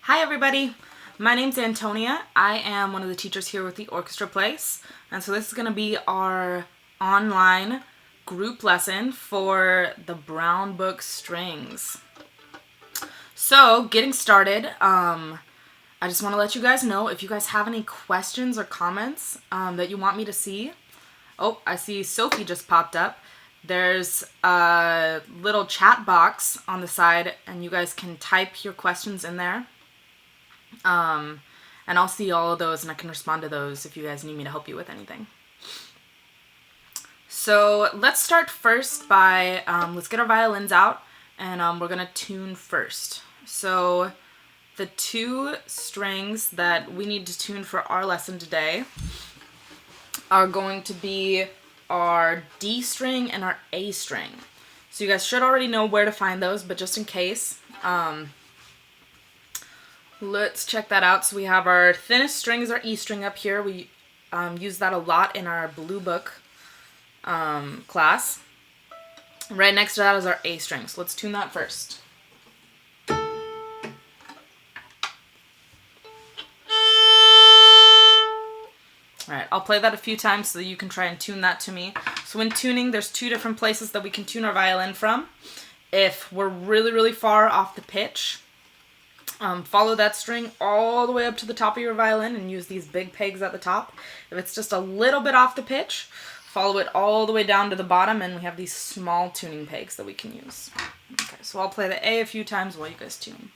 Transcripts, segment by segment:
Hi everybody, my name's Antonia. I am one of the teachers here with the Orchestra Place, and so this is going to be our online group lesson for the Brown Book strings. So getting started, I just want to let you guys know if you guys have any questions or comments that you want me to see. Oh, I see Sophie just popped up. There's a little chat box on the side and you guys can type your questions in there. And I'll see all of those and I can respond to those if you guys need me to help you with anything. So let's start first by, let's get our violins out and we're going to tune first. So the two strings that we need to tune for our lesson today are going to be our D string and our A string. So you guys should already know where to find those, but just in case, let's check that out. So we have our thinnest string is our E string up here. We use that a lot in our Blue Book class. Right next to that is our A string. So let's tune that first. Alright, I'll play that a few times so that you can try and tune that to me. So when tuning, there's two different places that we can tune our violin from. If we're really, really far off the pitch, follow that string all the way up to the top of your violin and use these big pegs at the top. If it's just a little bit off the pitch, follow it all the way down to the bottom and we have these small tuning pegs that we can use. Okay, so I'll play the A a few times while you guys tune.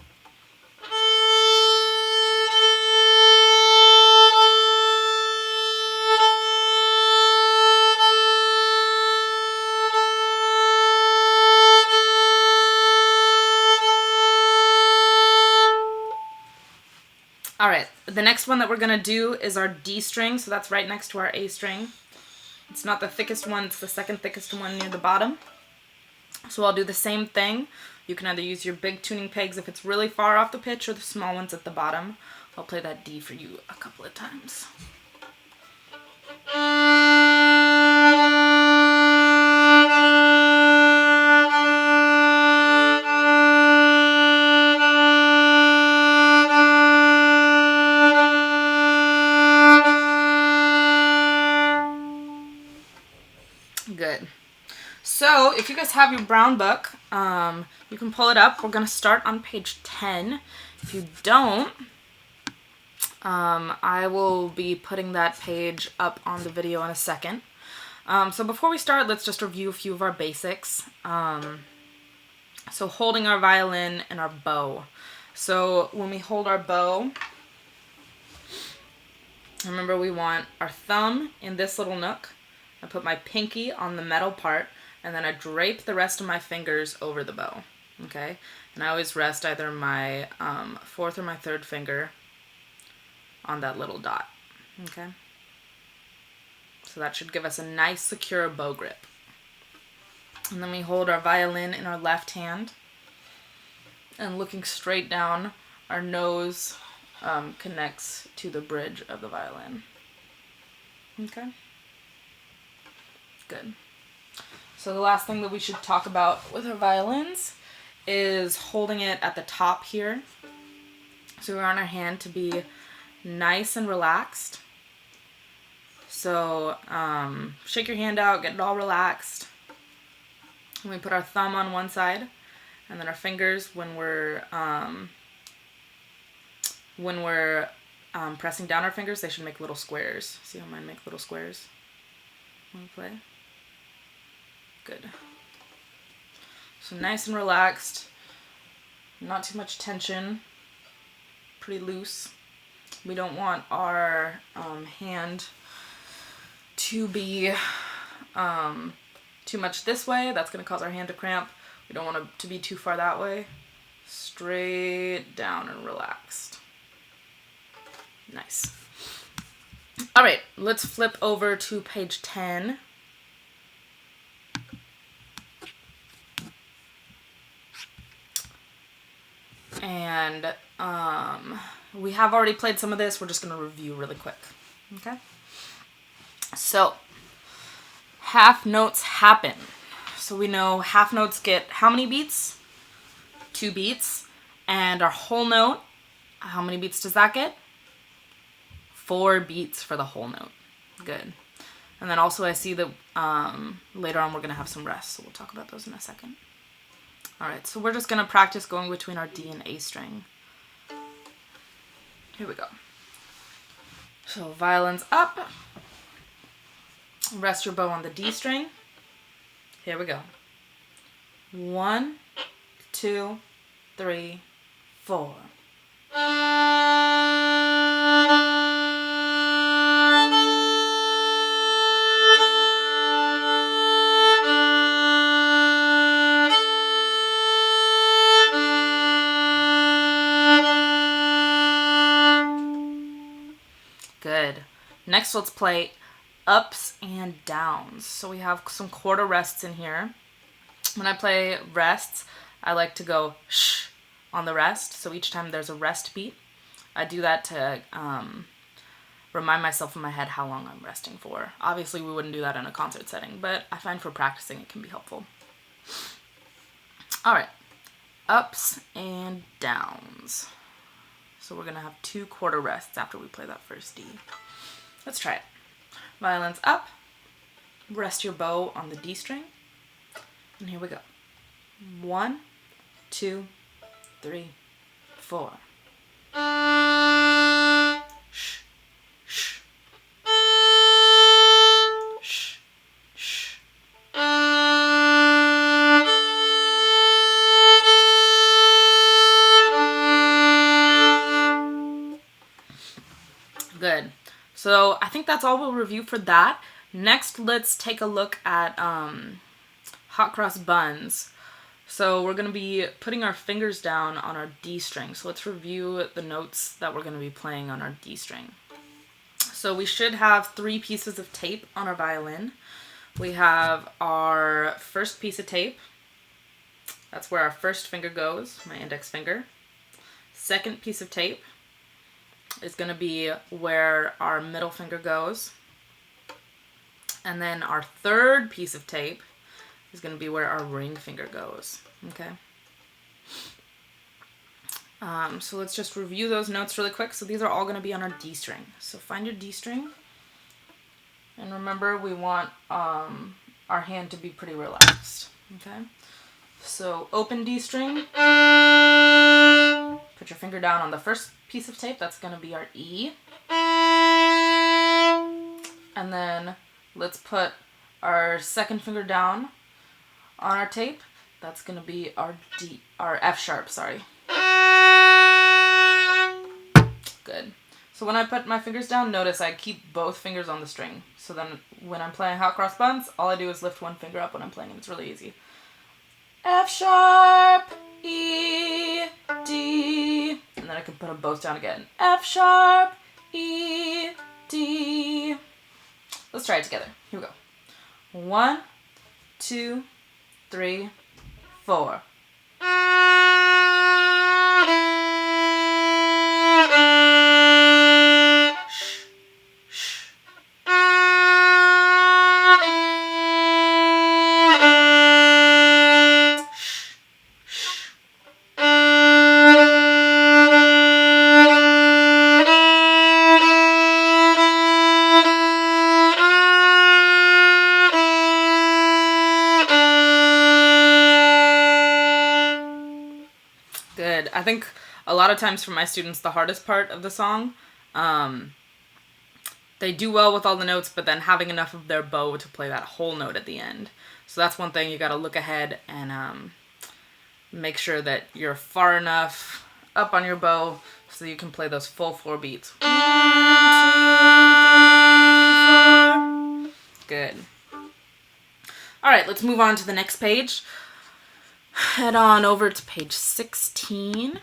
Alright, the next one that we're going to do is our D string, so that's right next to our A string. It's not the thickest one, it's the second thickest one near the bottom. So I'll do the same thing. You can either use your big tuning pegs if it's really far off the pitch or the small ones at the bottom. I'll play that D for you a couple of times. Good. So if you guys have your brown book, you can pull it up. We're going to start on page 10. If you don't, I will be putting that page up on the video in a second. So before we start, let's just review a few of our basics. So holding our violin and our bow. So when we hold our bow, remember we want our thumb in this little nook. I put my pinky on the metal part, and then I drape the rest of my fingers over the bow, okay? And I always rest either my fourth or my third finger on that little dot, okay? So that should give us a nice, secure bow grip. And then we hold our violin in our left hand, and looking straight down, our nose connects to the bridge of the violin, okay? Good. So the last thing that we should talk about with our violins is holding it at the top here. So we want our hand to be nice and relaxed. So shake your hand out, get it all relaxed. And we put our thumb on one side, and then our fingers when we're pressing down our fingers, they should make little squares. See how mine make little squares when we play? Good. So nice and relaxed, not too much tension, pretty loose. We don't want our hand to be too much this way. That's going to cause our hand to cramp. We don't want it to be too far that way. Straight down and relaxed. Nice. All right, let's flip over to page 10. And we have already played some of this. We're just going to review really quick. Okay? So, half notes happen. So we know half notes get how many beats? 2 beats. And our whole note How many beats does that get? 4 beats for the whole note. Good. And then also I see that later on we're going to have some rests, so we'll talk about those in a second. Alright, so we're just going to practice going between our D and A string. Here we go. So violins up. Rest your bow on the D string. Here we go. 1, 2, 3, 4. Good. Next, let's play ups and downs. So we have some quarter rests in here. When I play rests, I like to go shh on the rest. So each time there's a rest beat, I do that to remind myself in my head how long I'm resting for. Obviously, we wouldn't do that in a concert setting, but I find for practicing it can be helpful. All right, ups and downs. So we're going to have 2 quarter rests after we play that first D. Let's try it. Violins up. Rest your bow on the D string. And here we go. 1, 2, 3, 4. Shh, shh. Shh, shh. Good. So I think that's all we'll review for that. Next, let's take a look at hot cross buns. So we're going to be putting our fingers down on our D string. So let's review the notes that we're going to be playing on our D string. So we should have 3 pieces of tape on our violin. We have our first piece of tape. That's where our first finger goes, my index finger. Second piece of tape is going to be where our middle finger goes. And then our third piece of tape is going to be where our ring finger goes. Okay. So let's just review those notes really quick. So these are all going to be on our D string. So find your D string. And remember, we want our hand to be pretty relaxed. Okay. So open D string. Put your finger down on the first piece of tape. That's going to be our E. And then let's put our second finger down on our tape. That's going to be our F sharp, sorry. Good. So when I put my fingers down, notice I keep both fingers on the string. So then when I'm playing hot cross buns, all I do is lift one finger up when I'm playing, and it's really easy. F sharp, E, D, and then I can put them both down again. F sharp, E, D. Let's try it together. Here we go. 1, 2, 3, 4. Good. I think a lot of times for my students, the hardest part of the song, they do well with all the notes, but then having enough of their bow to play that whole note at the end. So that's one thing you got to look ahead and make sure that you're far enough up on your bow so you can play those full 4 beats. 1, 2, 3, 4. Good. All right, let's move on to the next page. Head on over to page 16.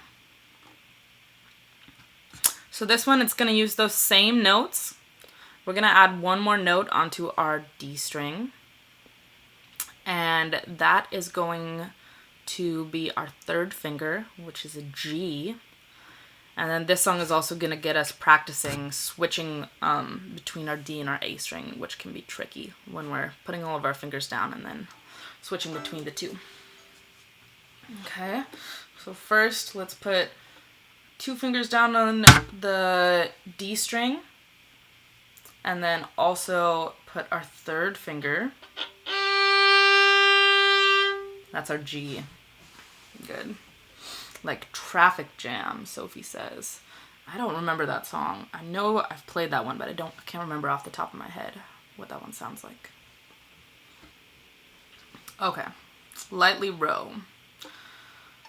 So this one, it's going to use those same notes. We're going to add one more note onto our D string. And that is going to be our third finger, which is a G. And then this song is also going to get us practicing switching between our D and our A string, which can be tricky when we're putting all of our fingers down and then switching between the two. Okay, so first let's put 2 fingers down on the D string, and then also put our 3rd finger. That's our G. Good. Like Traffic Jam, Sophie says. I don't remember that song. I know I've played that one, but I can't remember off the top of my head what that one sounds like. Okay. Lightly Row.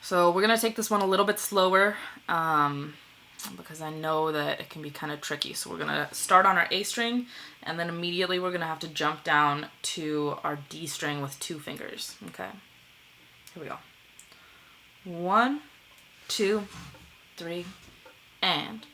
So we're going to take this one a little bit slower because I know that it can be kind of tricky. So we're going to start on our A string, and then immediately we're going to have to jump down to our D string with 2 fingers. Okay. Here we go. 1, 2, 3, and...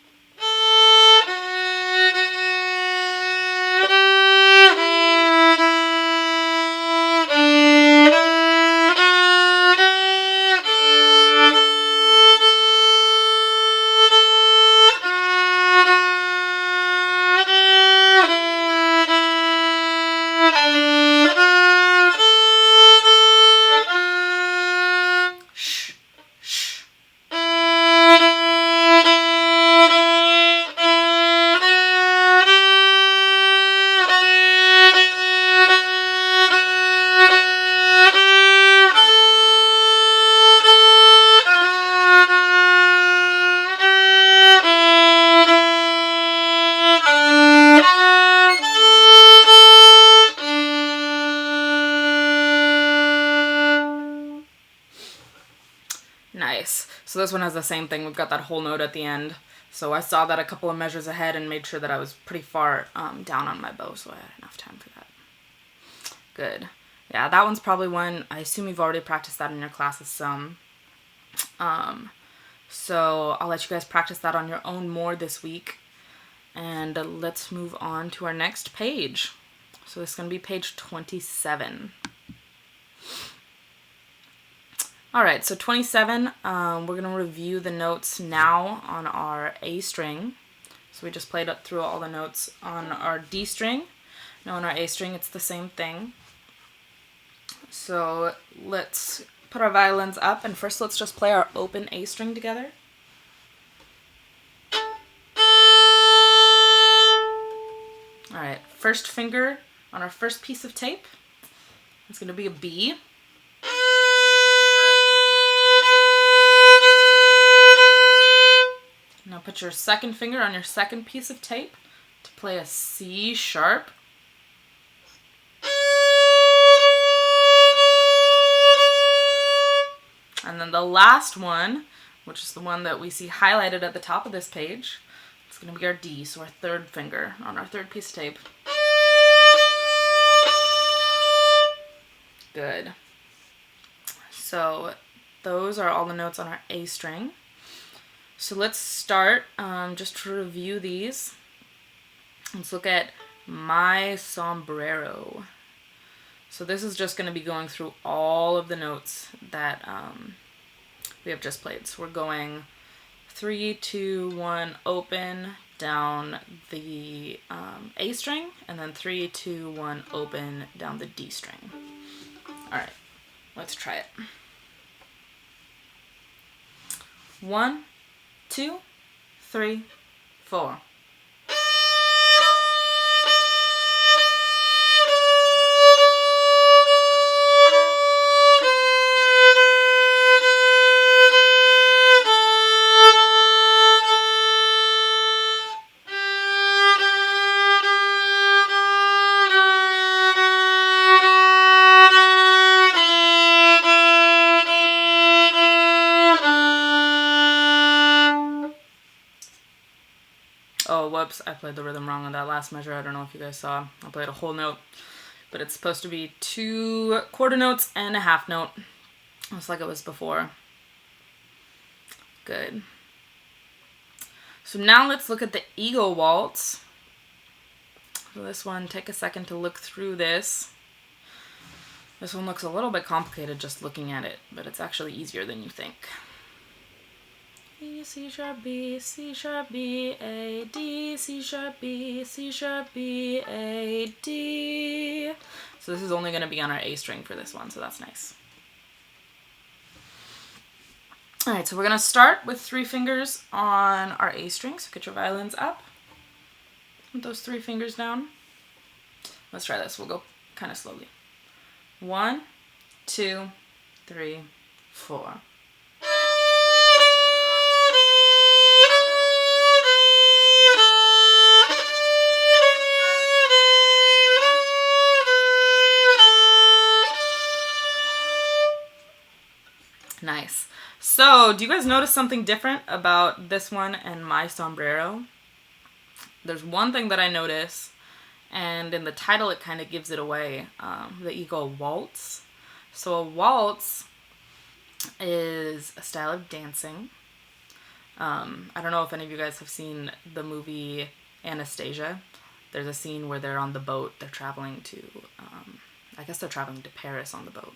Nice. So this one has the same thing. We've got that whole note at the end. So I saw that a couple of measures ahead and made sure that I was pretty far down on my bow, so I had enough time for that. Good. Yeah, that one's probably one, I assume you've already practiced that in your classes some. So I'll let you guys practice that on your own more this week. And let's move on to our next page. So this is going to be page 27. Alright, so 27, we're going to review the notes now on our A string. So we just played up through all the notes on our D string. Now on our A string, it's the same thing. So let's put our violins up, and first let's just play our open A string together. Alright, first finger on our first piece of tape. It's going to be a B. Now put your second finger on your second piece of tape to play a C sharp. And then the last one, which is the one that we see highlighted at the top of this page, it's going to be our D, so our 3rd finger on our 3rd piece of tape. Good. So those are all the notes on our A string. So let's start, just to review these. Let's look at My Sombrero. So this is just going to be going through all of the notes that we have just played. So we're going 3, 2, 1, open, down the A string, and then 3, 2, 1, open, down the D string. Alright, let's try it. 1, 2, 3, 4. Oh, whoops, I played the rhythm wrong on that last measure. I don't know if you guys saw. I played a whole note, but it's supposed to be 2 quarter notes and a half note, just like it was before. Good. So now let's look at the Ego Waltz. So this one, take a second to look through this. This one looks a little bit complicated just looking at it, but it's actually easier than you think. E, C sharp, B, C sharp, B, A, D, C sharp, B, C sharp, B, A, D. So this is only going to be on our A string for this one, so that's nice. All right, so we're going to start with 3 fingers on our A string. So get your violins up. Put those 3 fingers down. Let's try this. We'll go kind of slowly. 1, 2, 3, 4. Nice. So, do you guys notice something different about this one and my sombrero? There's one thing that I notice, and in the title it kind of gives it away, that you go waltz. So a waltz is a style of dancing. I don't know if any of you guys have seen the movie Anastasia. There's a scene where they're on the boat. They're traveling to, I guess they're traveling to Paris on the boat.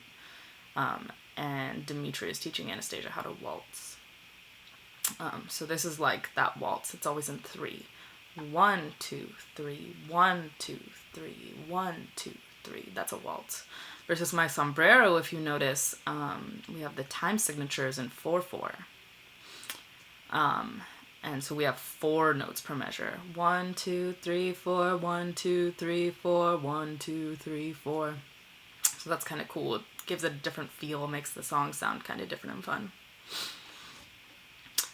And Dimitri is teaching Anastasia how to waltz. So this is like that waltz. It's always in 3. 1, 2, 3, 1, 2, 3, 1, 2, 3. That's a waltz. Versus my sombrero, if you notice, we have the time signatures in 4/4. And so we have 4 notes per measure. 1, 2, 3, 4, 1, 2, 3, 4, 1, 2, 3, 4. So that's kind of cool. It gives it a different feel, makes the song sound kind of different and fun.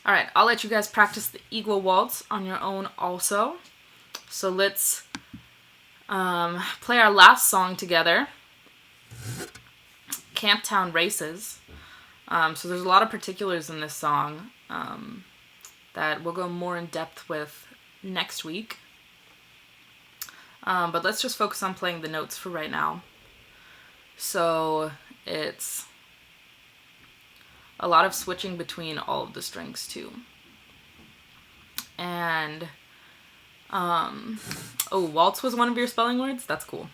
All right, I'll let you guys practice the eagle waltz on your own also. So let's play our last song together, Camptown Races. So there's a lot of particulars in this song that we'll go more in depth with next week. But let's just focus on playing the notes for right now. So it's a lot of switching between all of the strings too. And, waltz was one of your spelling words? That's cool.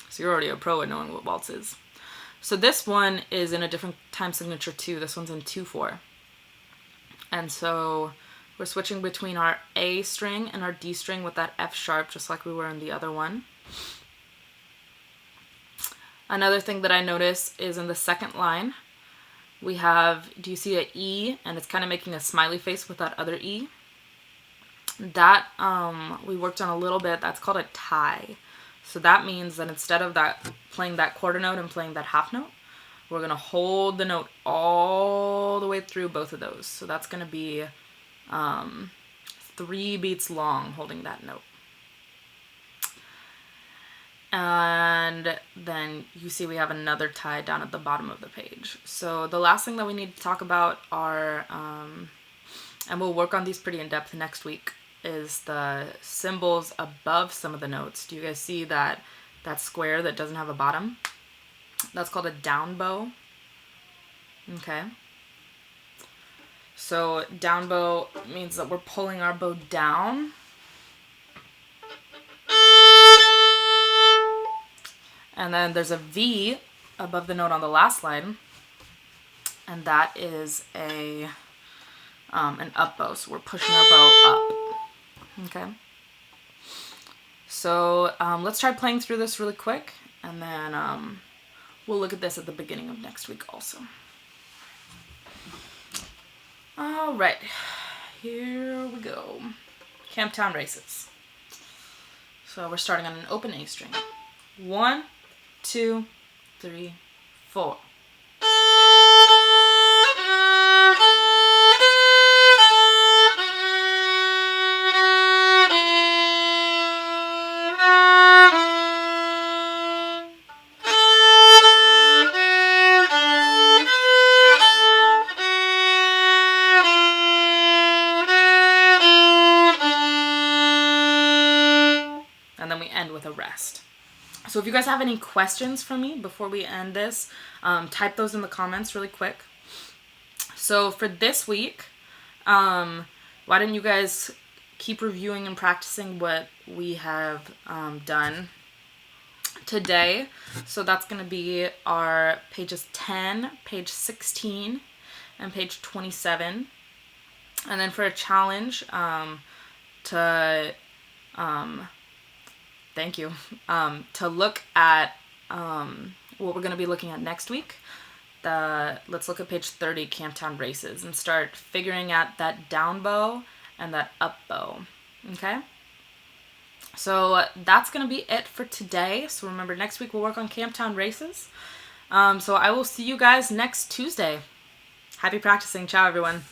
So you're already a pro at knowing what waltz is. So this one is in a different time signature too. This one's in 2/4. And so we're switching between our A string and our D string with that F sharp, just like we were in the other one. Another thing that I notice is in the second line, we have, do you see an E? And it's kind of making a smiley face with that other E. That we worked on a little bit. That's called a tie. So that means that instead of that playing that quarter note and playing that half note, we're going to hold the note all the way through both of those. So that's going to be 3 beats long holding that note. And then you see we have another tie down at the bottom of the page. So the last thing that we need to talk about are, and we'll work on these pretty in depth next week, is the symbols above some of the notes. Do you guys see that square that doesn't have a bottom? That's called a down bow. Okay. So down bow means that we're pulling our bow down. And then there's a V above the note on the last line, and that is an up bow. So we're pushing our bow up. Okay. So let's try playing through this really quick, and then we'll look at this at the beginning of next week also. All right, here we go. Camptown Races. So we're starting on an open A string. 1, 2, 3, 4. And then we end with a rest. So if you guys have any questions for me before we end this, type those in the comments really quick. So for this week, why don't you guys keep reviewing and practicing what we have done today. So that's going to be our pages 10, page 16, and page 27. And then for a challenge thank you, to look at what we're going to be looking at next week. let's look at page 30, Camptown Races, and start figuring out that down bow and that up bow. Okay? So that's going to be it for today. So remember, next week we'll work on Camptown Races. So I will see you guys next Tuesday. Happy practicing. Ciao, everyone.